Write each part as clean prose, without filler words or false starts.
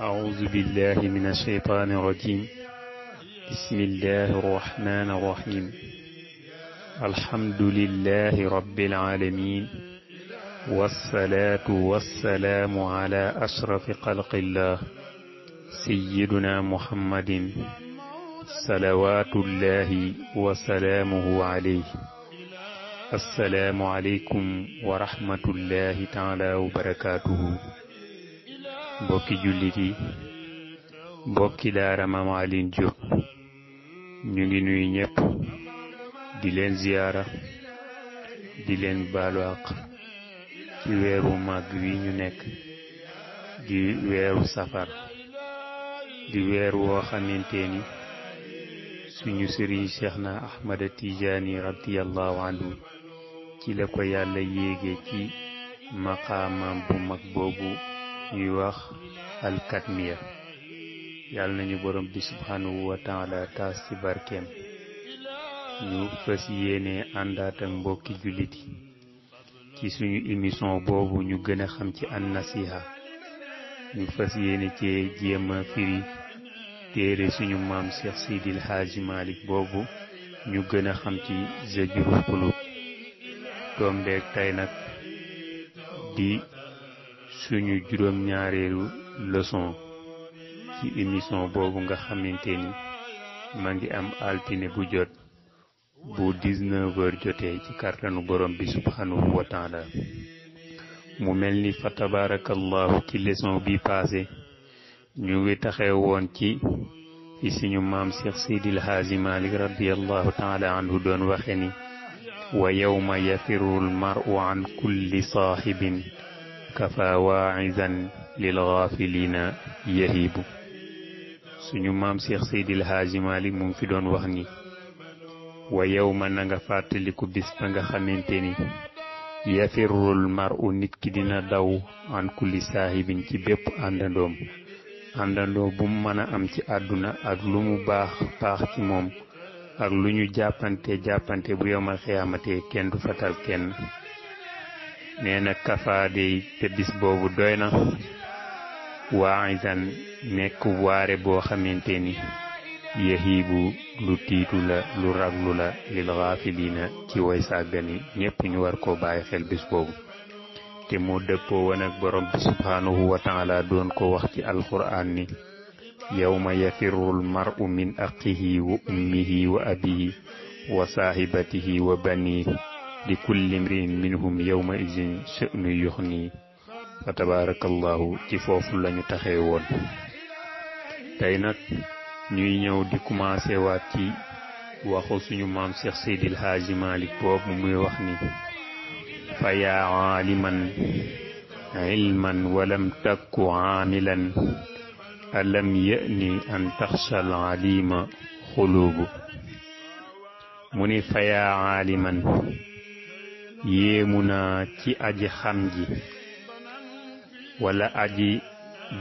أعوذ بالله من الشيطان الرجيم. بسم الله الرحمن الرحيم. الحمد لله رب العالمين، والصلاة والسلام على أشرف خلق الله سيدنا محمد صلوات الله وسلامه عليه. السلام عليكم ورحمة الله تعالى وبركاته. mbokki jullit yi, mbokki daara Maam Alioune Diop, ñu ngi nuyu ñëpp di leen ziyaara, di leen baalu àq ci weeru màgg wi ñu nekk di weeru safar, di weer woo xamante ni suñu sëriñ Cheikhna Ahmada Tijaani radiyallahu anhu ci la ko yàlla yéege ci maqaamam bu mag boobu ñuy wax alkatmiya. yàlla nañu borom bi subhanahu wa taala taas ci barkeem. ñu fas yéene àndaat ak mbokki jullit yi ci suñu émission boobu ñu gën a xam ci an nasiha. ñu fas yéene ci jéem a firi téere suñu maam Cheikh Sidil Hadji Malick boobu ñu gën a xam ci Zajrul Qulub. tombeek tey nag di suñu juróom-ñaareelu leçon ci émission boobu nga xamante ni ma ngi am altine bu jot bu 19h jotee ci kàttanu borom bi subhanahu wa taala. mu mel ni fa tabarakallahu ci leçon bi passé ñu ngi taxaw woon ci fi suñu maam Cheikh Sidil Hadji Malick radiyallahu taala anhu doon waxe ni wa yawma yafirru al-mar'u an kulli sahibin kafa waa'izan lil ghafilina yahibu. suñu maam Cheikh Sidil Hadji Malick mu ngi fi doon wax ni wa yawma na nga fàttaliku bis ba nga xamante ni yafirrul mar'u nit ki dina daw an kulli saahibin ci bépp àndandoo bu mu mën a am ci àdduna ak lu mu baax ci moom ak lu ñu jàppante bu yawmal xiyaamate kenn du fatal kenn. nee na kafaade te bis boobu doy na waa'izan nekk waare boo xamante ni yahibu lu tiitu la lu raglu la lil ghafilina ci way sàggani ñépp ñu war koo bàyyi xel bis boobu. te moo dëppoo woon ak borom bi subhanahu wa taala doon ko wax ci alquran ni yawma yafirrul mar'u min axihi wa ummihi wa abihi wa saahibatihi wa banihi li kulli imri'in minhum yawma izin sha'nu yuxni. fa tabarakallahu ci foofu lañu taxee woon. tey nag ñuy ñëw di commencé waat ci waxu suñu maam Cheikh Sidil Hadji Malick boobu muy wax ni fa yaa aaliman ilman walam takku aamilan alam ya'ni an taxshal alima xuluubu. mu ni fa yaa aaliman yéemu naa ci aji xam ji wala aji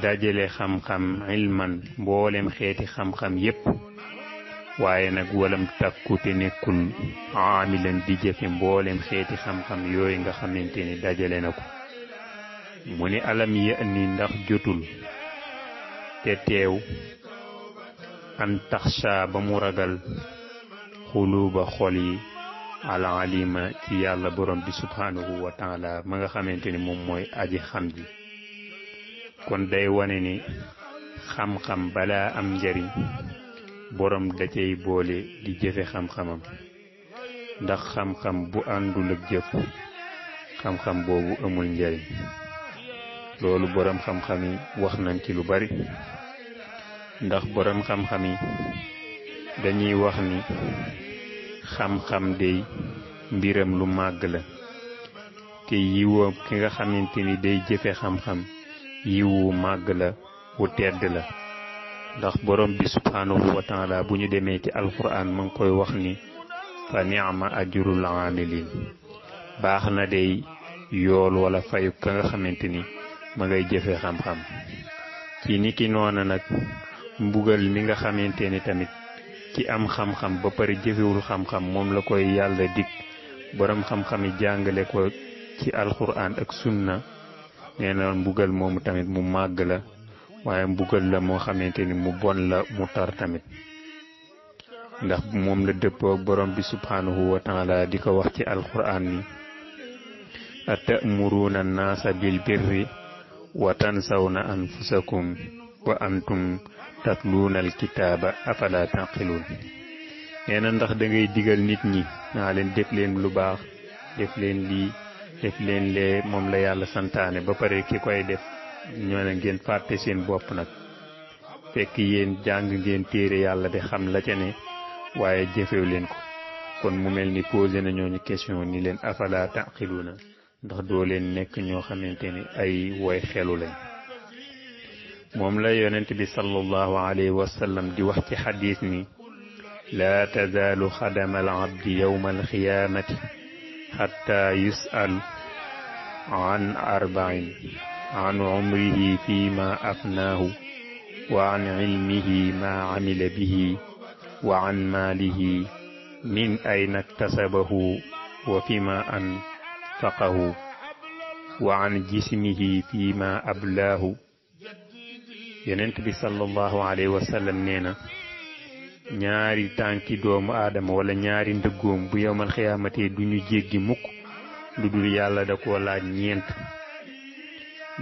dajale xam-xam ilman mboolem xeeti xam-xam yépp, waaye nag walam takku te nekkul aamilan di jëfe mboolem xeeti xam-xam yooyu nga xamante ni dajale na ko. mu ni alam ya'ni ndax jotul te teew an taxsha ba mu ragal xuluuba xol yi al alima ci yàlla borom bi subhanahu wa taala ma nga xamante ni moom mooy aji xam ji. kon day wane ni xam-xam balaa am njariñ borom da cay boole di jëfe xam-xamam, ndax xam-xam bu àndul ak jëf xam-xam boobu amul njariñ. loolu borom xam-xam yi wax nañ ci lu bari, ndax borom xam-xam yi dañuy wax ni xam-xam day mbiram lu màgg la, te yiwam ki nga xamante ni day jëfe xam-xam yiwu màgg la wu tedd la. ndax borom bi subhanahu wa taala bu ñu demee ci alquran ma ngi koy wax ni fa ni'ma ajrul amilin. baax na day yool wala fayu ka nga xamante ni ma ngay jëfe xam-xam. ci niki noona nag mbugal mi nga xamante ni tamit ci am xam-xam ba pare jëfewul xam-xam moom la koy yàlla dig. borom xam-xam yi jàngale ko ci alquran ak sunna nee na mbugal moomu tamit mu màgg la waaye mbugal la moo xamante ni mu bon la mu tar tamit ndax moom la dëppoo ak borom bi subhanahu wa taala di ko wax ci alquran ni atamuruna an-naasa bil birri wa tansawna anfusakum wa antum tatluuna alkitaaba afala taqiluun nee na ndax da ngay digal nit ñi naa leen def leen lu baax def leen lii def leen lee moom la yàlla santaane ba pare ki koy def ñoo ne ngeen fàtte seen bopp nag fekk yéen jàng ngeen téere yàlla de xam la ca ne waaye jëfew leen ko kon mu mel ni posé na ñooñu question ni leen afala taqiluuna ndax doo leen nekk ñoo xamante ni ay woy xelu lañ moom la yonent bi sallallahu alayhi wa sallam di wax ci xadis ni laa tazaalu xadama al abdi yawma alxiyaamati xatta yus'al an arba'in an umrihi fi ma afnaahu wa an ilmihi ma amila bihi wa an maalihi min ayna iktasabahu wa fi ma anfaqahu wa an jismihi fi ma ablaahu yonent bi sallallahu alayhi wa sallam nee na ñaari tànki doomu aadama wala ñaari ndëggoom bu yowmal xiyaamate duñu jéggi mukk lu dul yàlla da koo laaj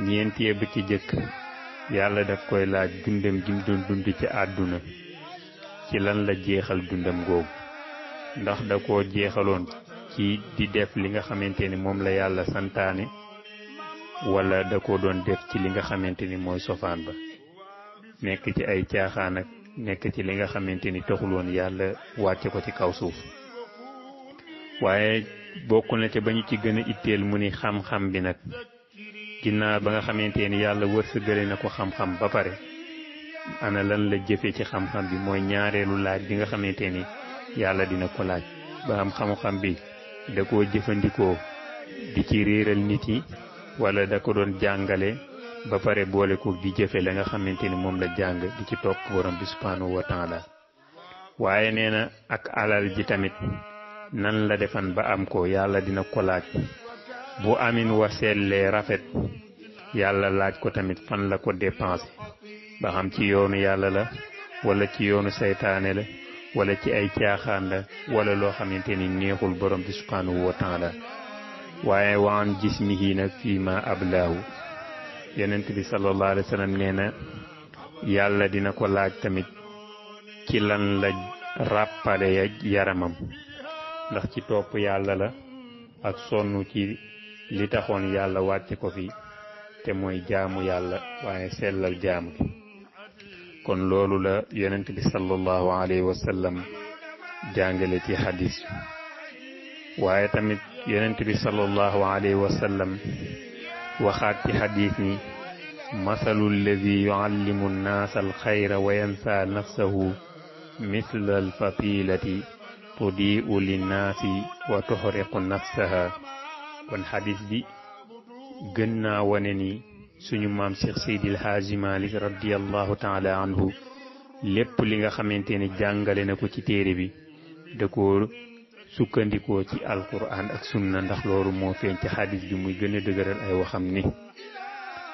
ñeent yebb ci jëkk yàlla daf koy laaj dundam gi mu doon dund ci àdduna ci lan la jeexal dundam googu ndax da koo jeexaloon ci di def li nga xamante ni moom la yàlla santaane wala da ko doon def ci li nga xamante ni mooy sofaan ba nekk ci ay caaxaan ak nekk ci li nga xamante ni taxul woon yàlla wàcce ko ci kaw suuf waaye bokk na ca ba ñu ci gën a itteel mu ni xam-xam bi nag ginnaaw ba nga xamante ni yàlla wërsëgale na ko xam-xam ba pare ana lan la jëfe ci xam-xam bi mooy ñaareelu laaj bi nga xamante ni yàlla dina ko laaj ba am xam-xam bi da koo jëfandikoo di ci réeral nit yi wala da ko doon jàngale ba pare boole ko di jëfe la nga xamante ni moom la jàng di ci topp borom bi subhanahu wa taala waaye nee na ak alal ji tamit nan la defan ba am ko yàlla dina ko laaj bu amin wa sellee rafet yàlla laaj ko tamit fan la ko dépensé ba xam ci yoonu yàlla la wala ci yoonu saytaane la wala ci ay caaxaan la wala loo xamante ni neexul borom bi subhanahu wa taala waaye waan jismihi nag fii ma ablaahu yonent bi sallallahu alayhi wa sallam nee na yàlla dina ko laaj tamit ci lan la ràppale yaramam ndax ci topp yàlla la ak sonn ci li taxoon yàlla wàcce ko fi te mooy jaamu yàlla waaye sellal jaamu gi kon loolu la yonent bi sallallahu alayhi wa sallam jàngale ci hadis waaye tamit yonent bi sallallahu alayhi wa sallam waxaat ci hadis ni masalu lladi yuallimu nnaasa alxayra wa yansa nafsahu misla alfatilati tudiu linnaasi wa tuxriqu nafsaha kon hadis bi gën naa wane ni suñu maam Cheikh Seydil Haaji Malik radiyallahu taala anhu lépp li nga xamante ni jàngale na ko ci téere bi da ko sukkandikoo ci alquran ak sunna ndax loolu moo feeñ ci hadis bi muy gën a dëgëral ay waxam ni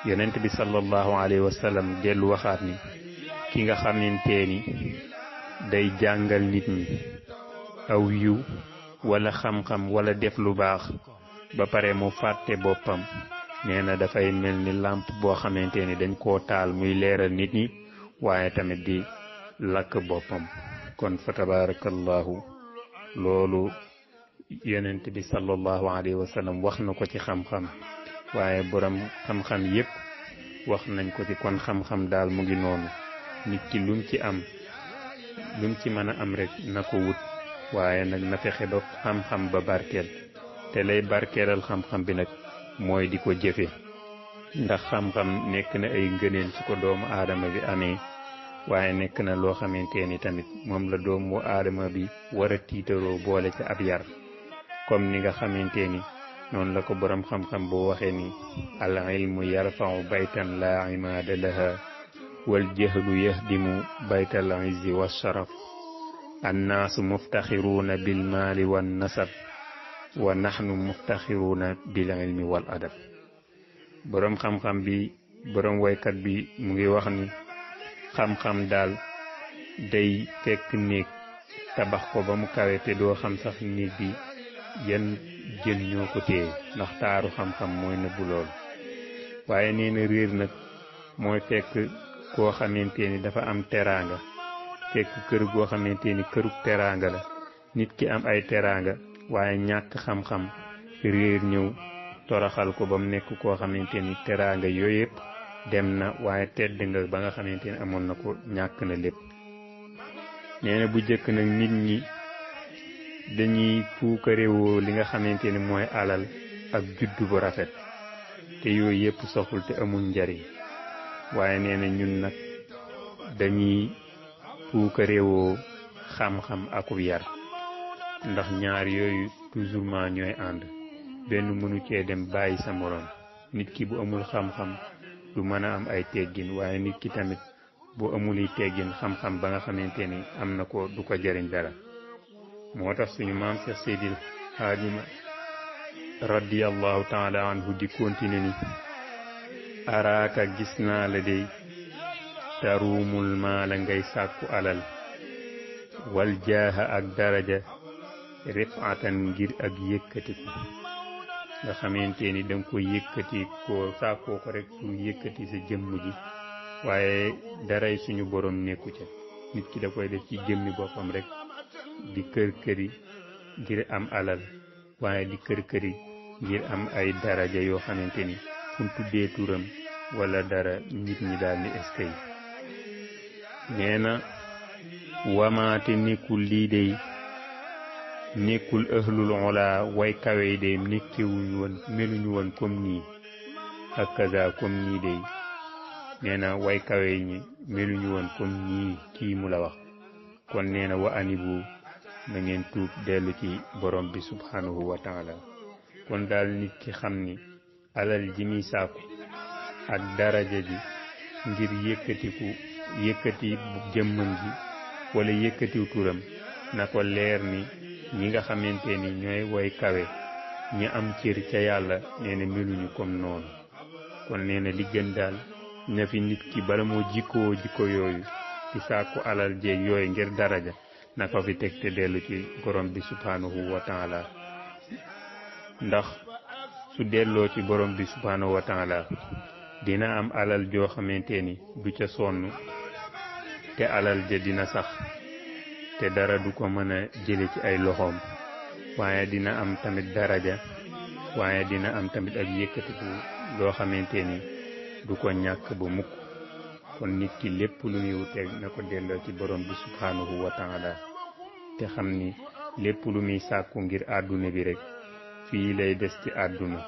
yonent bi sallallahu alayhi wa sallam dellu waxaat ni ki nga xamante ni day jàngal nit ñi aw yiw wala xam-xam wala def lu baax ba pare mu fàtte boppam nee na dafay mel ni làmp boo xamante ni dañ koo taal muy leeral nit ñi waaye tamit di lakk boppam kon fa tabarakallahu loolu yonent bi sallallahu alayhi wa sallam wax na ko ci xam-xam waaye borom xam-xam yépp wax nañ ko ci kon xam-xam daal mu ngi noonu nit ki lum ci am lum ci mën a am rek na ko wut waaye nag na fexe ba xam-xam ba barkeel te lay barkeelal xam-xam bi nag mooy di ko jëfe ndax xam-xam nekk na ay ngëneel su ko doomu aadama bi amee waaye nekk na loo xamante ni tamit moom la doomu aadama bi war a tiitaroo boole ca ab yar comme ni nga xamante ni noonu la ko borom xam-xam boo waxee ni al ilmu yarfa'u baytan la imaada laha wal jahlu yahdimu baytal izzi wa sharaf annaasu muftaxiruuna bil maali wan nasab wa nahnu muftaxiruuna bil ilmi wal adab borom xam-xam bi borom waykat bi mu ngi wax ni xam-xam daal day fekk néeg tabax ko ba mu kawe te doo xam sax néeg bi yan jën ñoo ko téye ndax taaru xam-xam mooy nëbbu lool waaye nee na réer nag mooy fekk koo xamante ni dafa am teraanga fekk kër goo xamante ni kërug teraanga la nit ki am ay teraanga waaye ñàkk xam-xam réer ñëw toroxal ko ba mu nekk koo xamante ni teraanga yooyu yëpp dem na waaye tedd nga ba nga xamante ni amoon na ko ñàkk na lépp nee na bu jëkk nag nit ñi dañuy puukarewoo li nga xamante ni mooy alal ak juddu bu rafet te yooyu yëpp soxul te amul njariñ waaye nee na ñun nag dañuy puukarewoo xam-xam akub yar ndax ñaar yooyu toujours ma ñooy ànd benn mënu cee dem bàyyi sa morom nit ki bu amul xam-xam du mën a am ay teggin waaye nit ki tamit bu amuli teggin xam-xam ba nga xamante ni am na ko du ko jariñ dara moo tax suñu maam Cheikh Seydil Hadji radiyallahu taala anhu di continuer ni araaka gis naa la dey taruumul maala ngay sàkku alal wal jaaha ak daraja rifatan ngir ak yëkkatiku nga xamante ni danga ko yëkkati ko sàkkoo ko rek pour yëkkati sa jëmm ji waaye daray suñu borom nekku ca nit ki da koy def ci jëmmi boppam rek di kër-këri ngir am alal waaye di kër-këri ngir am ay daraja yoo xamante ni fu tuddee turam wala dara nit ñi daal ni eskay nee na wamaate nekkul lii dey nekkul ahlul ola way kawe de nekkewuñu woon meluñu woon comme nii ak kaza comme nii dey nee na way kawe ñi meluñu woon comme nii kii mu la wax kon nee na wa anibu na ngeen tuub dellu ci borom bi subhanahu wa taala kon daal nit ki xam ni alal ji muy sàkku ak daraja ji ngir yëkkati jëmmam ji wala yëkkatiw turam na ko leer ni ñi nga xamante ni ñooy woy kawe ñi am cër ca yàlla nee na meluñu comme noonu kon nee na li gën daal na fi nit ki bala moo jikkoo jikko yooyu di sàkku alal jeeg yooyu ngir daraja na ko fi teg te dellu ci borom bi subhanahu wa taala ndax su delloo ci borom bi subhanahu wa taala dina am alal joo xamante ni du ca sonn te alal ja dina sax te dara du ko mën a jële ci ay loxoom waaye dina am tamit daraja waaye dina am tamit ak yëkkatiku loo xamante ni du ko ñàkk ba mukk kon nit ki lépp lu muy wuteeg na ko delloo ci borom bi subhanahu wa taala te xam ni lépp lu muy sàkku ngir àdduna bi rek fii lay des ci àdduna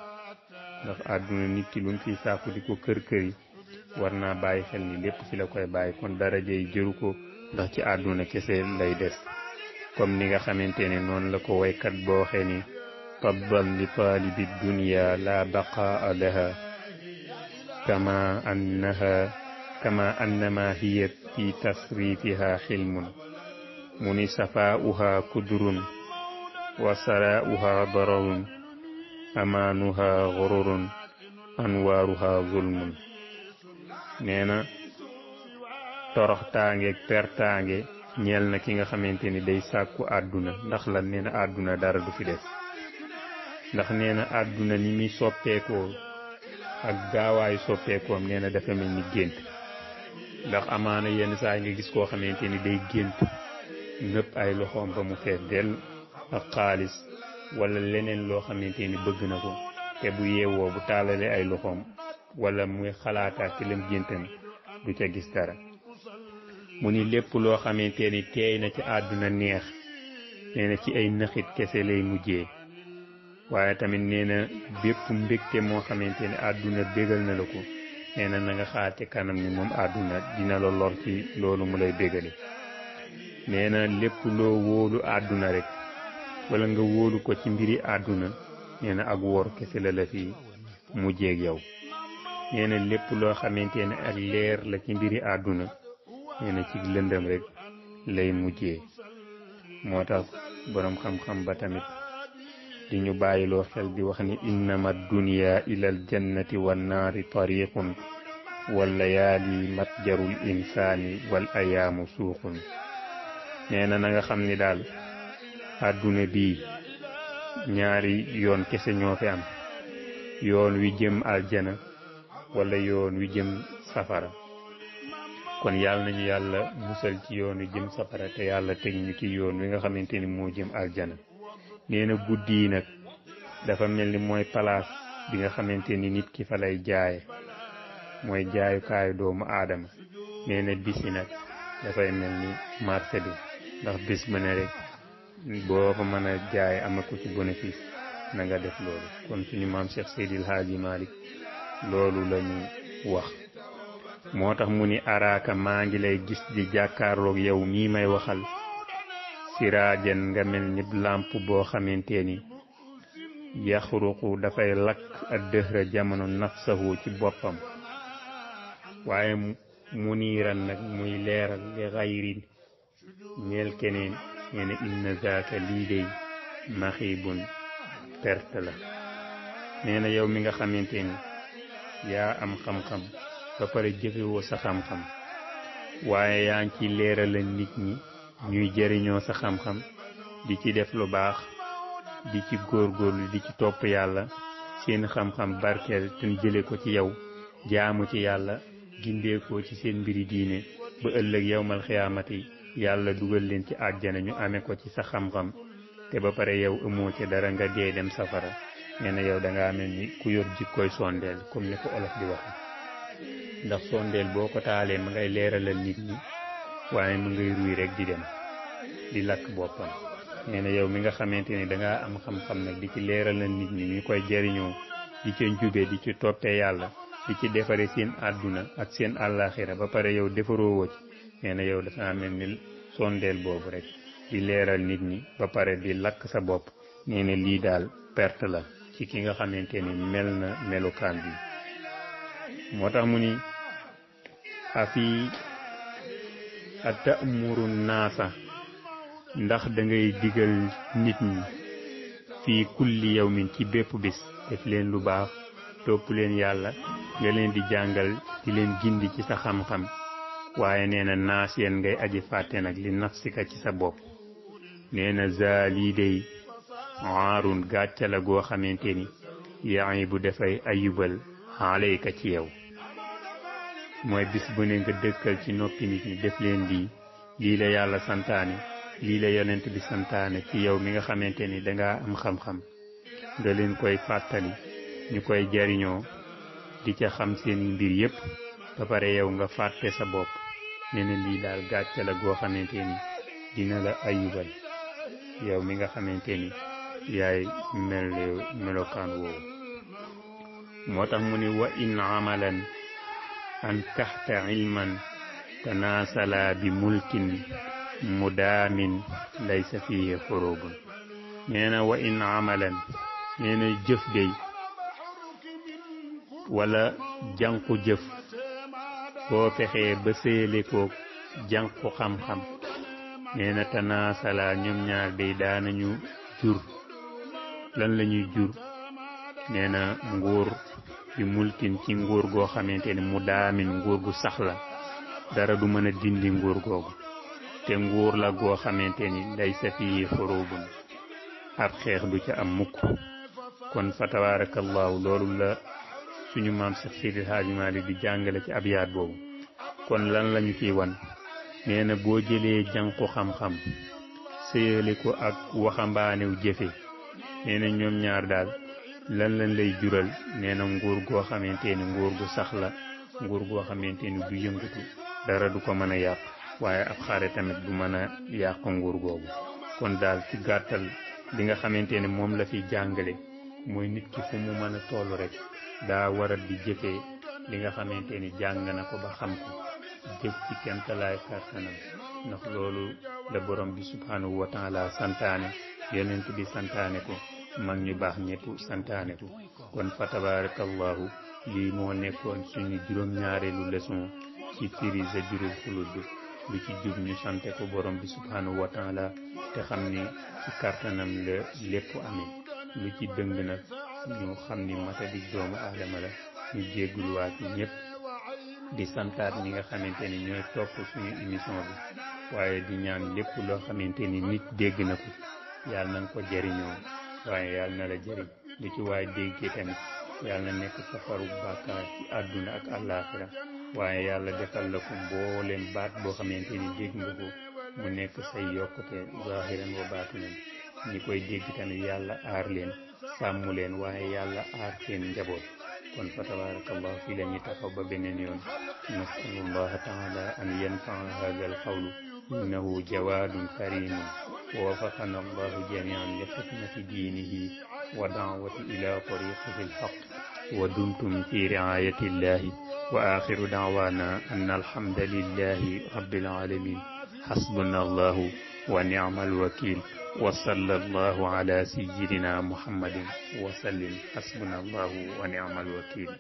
ndax àdduna nit ki lu mu fiy sàkku di ko kër-këri war naa bàyyi xel ni lépp fi la koy bàyyi kon daraja yi jëru ko ndax ci àdduna kese lay des comme ni nga xamante ne noonu la ko waykat boo waxee ni faddal li taalibi dunya la baqaa laha kama annama hiya fi tasrifiha xilmun mu ni safaa'uha kudrun wa saraa'uha dararun amaanuha gururun anwaaruha zulmun nee na toroxtaange pertaange ñeel na ki nga xamante ni day sàkku àdduna ndax la nee na àdduna dara du fi des ndax nee na àdduna ni muy soppeekoo ak gaawaayu soppeekoom nee na dafa mel ni gént ndax amaana yenn saa nga gis koo xamante ni day gént nëpp ay loxoom ba mu fees dell ak xaalis wala leneen loo xamante ni bëgg na ko te bu yeewoo bu taalale ay loxoom wala muy xalaataat ci lam géntam du ca gis dara mu ni lépp loo xamante ni teey na ci àdduna neex nee na ci ay naxit kese lay mujjee waaye tamit nee na bépp mbégte moo xamante ni àdduna bégal na la ko nee na nga xaar ci kanam ni moom àdduna dina la lor ci loolu mu lay bégale nee na lépp loo wóolu àdduna rek wala nga wóolu ko ci mbiri àdduna nee na ak wor kese la fi mujjeeg yow nee na lépp loo xamante ne ak leer la ci mbiri àdduna nee na ci lëndëm rek lay mujjee moo tax boroom xam-xam ba tamit di ñu bàyyiloo xel di wax ni innama dunya ilal jannati wan naari tariqun wal layaali matjarul insaani wal ayaamu suuxun nee na nga xam ni daal àdduna bii ñaari yoon kese ñoo fi am yoon wi jëm aljana wala yoon wi jëm safara kon yàlla nañu yàlla musal ci yoon wi jëm safara te yàlla teg ñu ci yoon wi nga xamante ni moo jëm aljana nee na guddi yi nag dafa mel ni mooy palaas bi nga xamante ni nit ki fa lay jaaye mooy jaayukaayu doomu aadama nee na bis yi nag dafay mel ni marché bi ndax bis ba ne rek boo fa mën a jaay ama ko ci bénéfice na nga def loolu kon suñu maam Cheikh Seydil Hadji Malick loolu lañu wax moo tax mu ni araaka maa ngi lay gis di jàkkaarloog yow mii may waxal siraajan nga mel ni làmp boo xamante ni yaxruqu dafay lakk ak dëhra jamono nafsahu ci boppam waaye muniiran nag muy leeral li xayrin ñeel keneen nee na inna zaaka lii dey maxibun perte la nee na yow mi nga xamante ni yaa am xam-xam ba pare jëfewoo sa xam-xam waaye yaa ngi ci leeralal nit ñi ñuy jëriñoo sa xam-xam di ci def lu baax di ci góorgóorlu di ci topp yàlla seen xam-xam barkeel te jële ko ci yow jaamu ci yàlla gindeekoo ci seen mbiri diine ba ëllëg yawmal xiyaamati yàlla dugal leen ci àjjana ñu amee ko ci sa xam-xam te ba pare yow amoo ci dara nga dee dem safara nee na yow dangaa mel ni ku yor jikkooy sondeel comme ni ko olof di waxe ndax sondeel boo ko taalee ma ngay leeralal nit ñi waaye ma ngay ruy rek di dem di lakk boppam nee na yow mi nga xamante ni dangaa am xam-xam nag di ci leeralal nit ñi ñu koy jariñoo di ca njube di ci toppee yàlla di ci defare seen àdduna ak seen àllaaxira ba pare yow defaroo woo ci nee na yow dafa mel ni sondeel boobu rek di leeral nit ñi ba pare di lakk sa bopp nee na lii daal perte la ci ki nga xamante ni mel na melukaan bi moo tax mu ni afi atamuru naasa ndax da ngay digal nit ñi fii kulli yawmin ci bépp bis def leen lu baax topp leen yàlla nga leen di jàngal di leen gindi ci sa xam-xam waaye nee na naas yeen ngay aji fàtte nag li nafsika ci sa bopp nee na lii day aarun gàcca la goo xamante ni yaay bu dafay ayubal alayka ci yow mooy bis bu ne nga dëkkal ci noppi nit ñi def leen lii la yàlla santaane lii la yonent bi santaane ci yow mi nga xamante ni dangaa am xam-xam nga leen koy fàttali ñu koy jariñoo di ca xam seen mbir yépp ba pare yow nga fàtte sa bopp nee na lii daal gàcce la goo xamante ni dina la ayubal yow mi nga xamante ni yaay melokaan woowu moo tax mu ni wa in amalan an taxta ilman tanaasala bi mulkin mudaamin laysa fihi xurubun nee na wa in amalan nee na jëf day wala jànku jëf boo fexee ba séyale ko jànku xam-xam nee na tanaasala ñoom ñaar day daanañu jur lan lañuy jur nee na nguur bi mulkin ci nguur goo xamante ni mu daamin nguur gu sax la dara du mën a dindi nguur googu te nguur la goo xamante ni laysa fihi xurubun ab xeex du ca am mukk kon fa tabarakallahu loolu la suñu maam Cheikh Seydil Hadji Malick di jàngale ci abyaat boobu kon lan lañu ciy wan nee na boo jëlee jànku xam-xam séyale ko ak waxambaanew jëfe nee na ñoom ñaar daal lan lañ lay jural nee na nguur goo xamante ni nguur gu sax la nguur goo xamante ni du yëngatu dara du ko mën a yàq waaye ab xare tamit du mën a yàq nguur googu kon daal ci gàttal li nga xamante ni moom la fi jàngale mooy nit ki fu mu mën a toll rek daa war a di jëfee li nga xamante ni jàng na ko ba xam ko jëf ci kemtalaay kàttanam ndax loolu la borom bi subhanahu wa taala santaane yonent bi santaane ko mag ñu baax ñëpp santaane ko kon fa tabarakallahu lii moo nekkoon suñu juróom-ñaareelu leçon ci firi Zajrul Xulud lu ci jub ñu sante ko borom bi subhanahu wa taala te xam ni ci kàttanam la lépp amee lu ci dëng nag ñu xam ni matadik doomu aadama la ñu jégguluwaat ñëpp di santaat ñi nga xamante ni ñooy topp suñu émission bi waaye di ñaan lépp loo xamante ni nit dégg na ko yàlla na nga ko jëriñoo waaye yàlla na la jëriñ lu ci waaye déggee tamit yàlla na nekk safaru bàkkaar ci àdduna ak àllaaxira waaye yàlla defal la ko mbooleem baat boo xamante ni dégg nga ko mu nekk say yokkute zahiran wa baatinan ñi koy dégg tamit yàlla aar leen sàmm leen waaye yàlla aar seen njaboot kon fa tabarakallahu fi la ñuy taxaw ba beneen yoon nasalullaha taala an yanfaa hada al qawlu innahu jawaadun karimun wa wafaqana allahu jamian li xidmati diinihi wa daawati ila tariqihi alxaq wa dumtum fi riayati illahi wa axiru daawana an alhamdulillahi rabbil alamin حسبنا الله ونعم الوكيل وصلى الله على سيدنا محمد وسلم حسبنا الله ونعم الوكيل